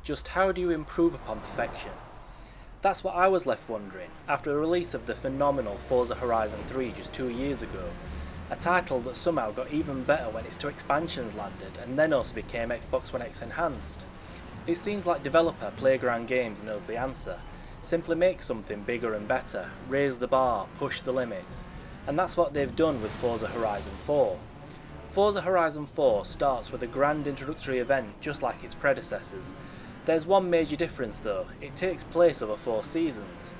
Just how do you improve upon perfection? That's what I was left wondering after the release of the phenomenal Forza Horizon 3 just 2 years ago, a title that somehow got even better when its two expansions landed and then also became Xbox One X Enhanced. It seems like developer Playground Games knows the answer. Simply make something bigger and better, raise the bar, push the limits, and that's what they've done with Forza Horizon 4. Forza Horizon 4 starts with a grand introductory event just like its predecessors. There's one major difference though, it takes place over 4 seasons.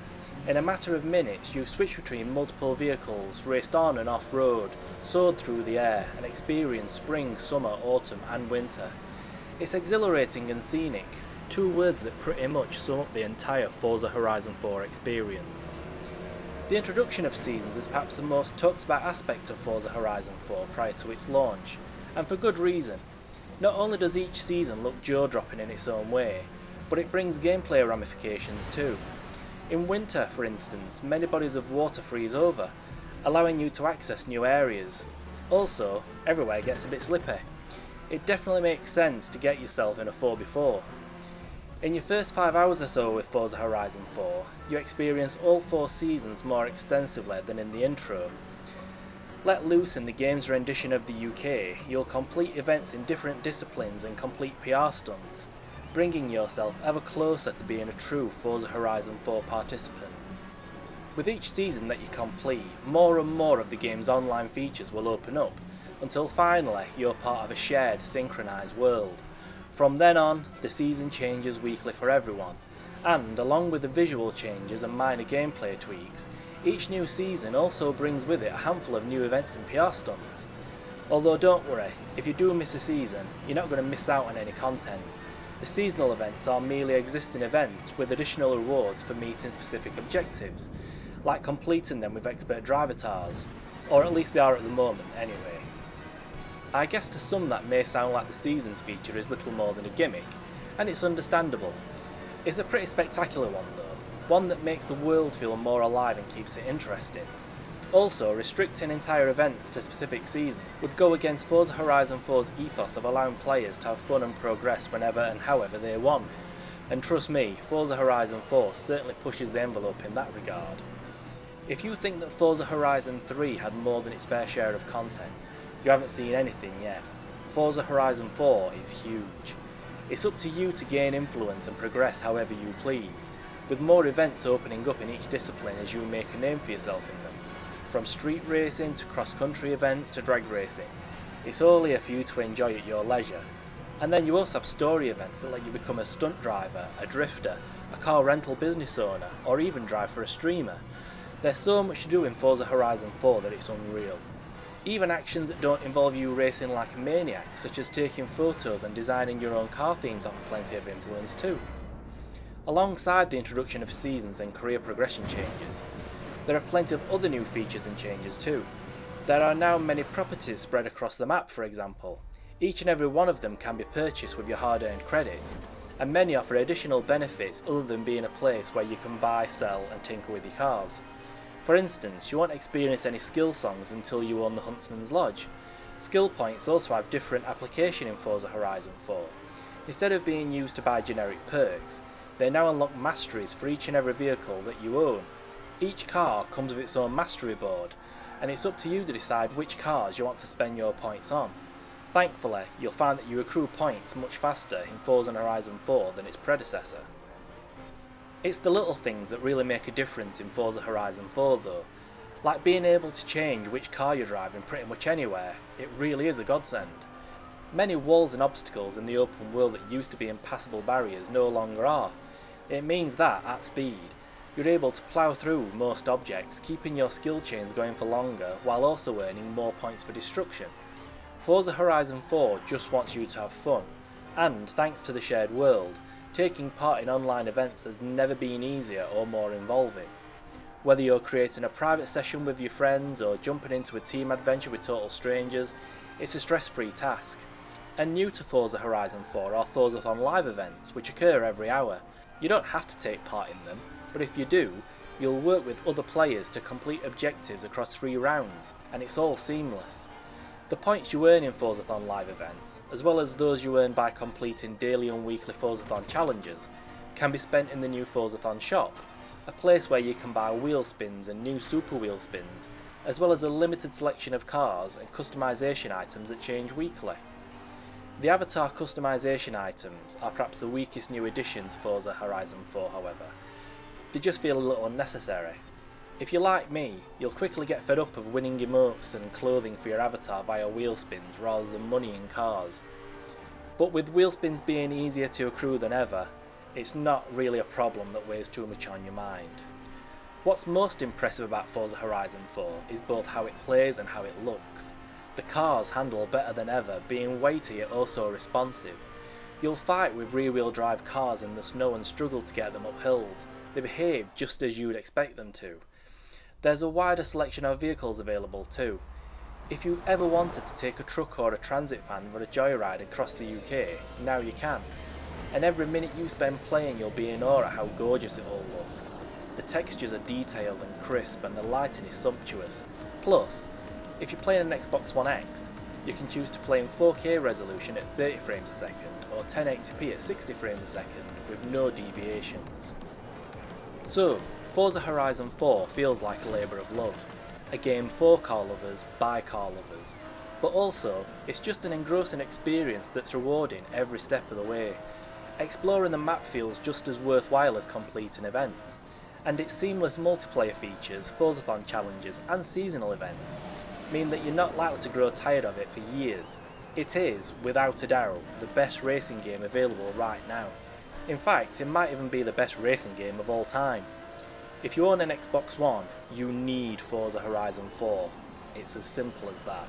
In a matter of minutes you've switched between multiple vehicles, raced on and off-road, soared through the air, and experienced spring, summer, autumn and winter. It's exhilarating and scenic, 2 words that pretty much sum up the entire Forza Horizon 4 experience. The introduction of seasons is perhaps the most talked about aspect of Forza Horizon 4 prior to its launch, and for good reason. Not only does each season look jaw-dropping in its own way, but it brings gameplay ramifications too. In winter, for instance, many bodies of water freeze over, allowing you to access new areas. Also, everywhere gets a bit slippy. It definitely makes sense to get yourself in a 4x4. In your first 5 hours or so with Forza Horizon 4, you experience all 4 seasons more extensively than in the intro. Let loose in the game's rendition of the UK, you'll complete events in different disciplines and complete PR stunts, bringing yourself ever closer to being a true Forza Horizon 4 participant. With each season that you complete, more and more of the game's online features will open up, until finally you're part of a shared, synchronised world. From then on, the season changes weekly for everyone, and along with the visual changes and minor gameplay tweaks, each new season also brings with it a handful of new events and PR stunts. Although don't worry, if you do miss a season, you're not going to miss out on any content. The seasonal events are merely existing events with additional rewards for meeting specific objectives, like completing them with expert driver tars, or at least they are at the moment anyway. I guess to some that may sound like the seasons feature is little more than a gimmick, and it's understandable. It's a pretty spectacular one though, one that makes the world feel more alive and keeps it interesting. Also, restricting entire events to specific seasons would go against Forza Horizon 4's ethos of allowing players to have fun and progress whenever and however they want. And trust me, Forza Horizon 4 certainly pushes the envelope in that regard. If you think that Forza Horizon 3 had more than its fair share of content, you haven't seen anything yet. Forza Horizon 4 is huge. It's up to you to gain influence and progress however you please, with more events opening up in each discipline as you make a name for yourself in them. From street racing to cross-country events to drag racing, it's all here for you to enjoy at your leisure. And then you also have story events that let you become a stunt driver, a drifter, a car rental business owner, or even drive for a streamer. There's so much to do in Forza Horizon 4 that it's unreal. Even actions that don't involve you racing like a maniac, such as taking photos and designing your own car themes, have plenty of influence too. Alongside the introduction of seasons and career progression changes, there are plenty of other new features and changes too. There are now many properties spread across the map, for example. Each and every one of them can be purchased with your hard-earned credits, and many offer additional benefits other than being a place where you can buy, sell and tinker with your cars. For instance, you won't experience any skill songs until you own the Huntsman's Lodge. Skill points also have different application in Forza Horizon 4. Instead of being used to buy generic perks, they now unlock masteries for each and every vehicle that you own. Each car comes with its own mastery board, and it's up to you to decide which cars you want to spend your points on. Thankfully, you'll find that you accrue points much faster in Forza Horizon 4 than its predecessor. It's the little things that really make a difference in Forza Horizon 4 though, like being able to change which car you're driving pretty much anywhere. It really is a godsend. Many walls and obstacles in the open world that used to be impassable barriers no longer are. It means that, at speed, you're able to plough through most objects, keeping your skill chains going for longer while also earning more points for destruction. Forza Horizon 4 just wants you to have fun, and thanks to the shared world, taking part in online events has never been easier or more involving. Whether you're creating a private session with your friends or jumping into a team adventure with total strangers, it's a stress-free task. And new to Forza Horizon 4 are Forzathon live events, which occur every hour. You don't have to take part in them, but if you do, you'll work with other players to complete objectives across 3 rounds, and it's all seamless. The points you earn in Forzathon live events, as well as those you earn by completing daily and weekly Forzathon challenges, can be spent in the new Forzathon shop, a place where you can buy wheel spins and new super wheel spins, as well as a limited selection of cars and customization items that change weekly. The avatar customization items are perhaps the weakest new addition to Forza Horizon 4, however. They just feel a little unnecessary. If you're like me, you'll quickly get fed up of winning emotes and clothing for your avatar via wheel spins rather than money in cars. But with wheel spins being easier to accrue than ever, it's not really a problem that weighs too much on your mind. What's most impressive about Forza Horizon 4 is both how it plays and how it looks. The cars handle better than ever, being weighty yet also responsive. You'll fight with rear-wheel drive cars in the snow and struggle to get them up hills. They behave just as you would expect them to. There's a wider selection of vehicles available too. If you ever wanted to take a truck or a transit van for a joyride across the UK, now you can. And every minute you spend playing, you'll be in awe at how gorgeous it all looks. The textures are detailed and crisp, and the lighting is sumptuous. Plus, if you're playing an Xbox One X, you can choose to play in 4K resolution at 30 frames a second or 1080p at 60 frames a second with no deviations. So, Forza Horizon 4 feels like a labour of love, a game for car lovers by car lovers, but also it's just an engrossing experience that's rewarding every step of the way. Exploring the map feels just as worthwhile as completing events, and its seamless multiplayer features, Forzathon challenges and seasonal events mean that you're not likely to grow tired of it for years. It is, without a doubt, the best racing game available right now. In fact, it might even be the best racing game of all time. If you own an Xbox One, you need Forza Horizon 4. It's as simple as that.